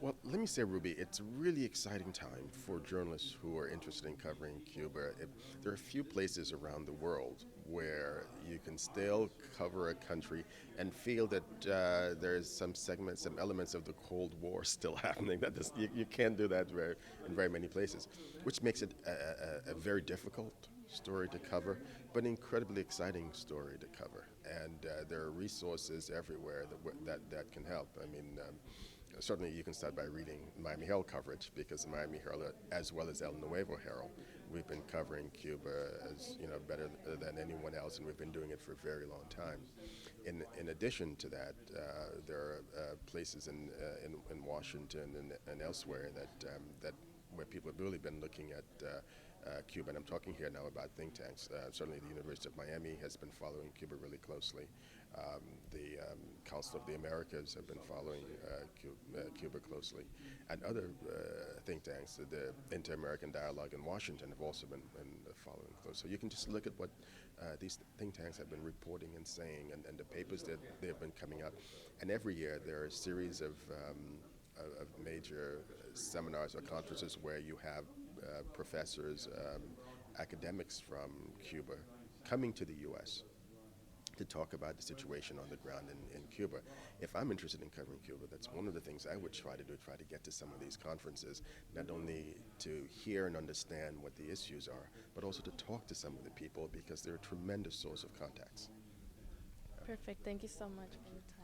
Well, let me say, Ruby, it's a really exciting time for journalists who are interested in covering Cuba. There are a few places around the world where you can still cover a country and feel that there's some segments, some elements of the Cold War still happening. You can't do that in very many places, which makes it a very difficult story to cover, but an incredibly exciting story to cover. And there are resources everywhere that can help. I mean, certainly you can start by reading Miami Herald coverage because the Miami Herald, as well as El Nuevo Herald, we've been covering Cuba as better than anyone else, and we've been doing it for a very long time. In addition to that, there are places in Washington and elsewhere that where people have really been looking at Cuba, and I'm talking here now about think tanks. Certainly, the University of Miami has been following Cuba really closely. The Council of the Americas have been following Cuba closely, and other think tanks, the Inter-American Dialogue in Washington, have also been following close. So you can just look at what these think tanks have been reporting and saying, and the papers that they have been coming up. And every year there are a series of major seminars or conferences where you have professors, academics from Cuba coming to the U.S. to talk about the situation on the ground in Cuba. If I'm interested in covering Cuba, that's one of the things I would try to do, try to get to some of these conferences, not only to hear and understand what the issues are, but also to talk to some of the people because they're a tremendous source of contacts. Perfect. Thank you so much for your time.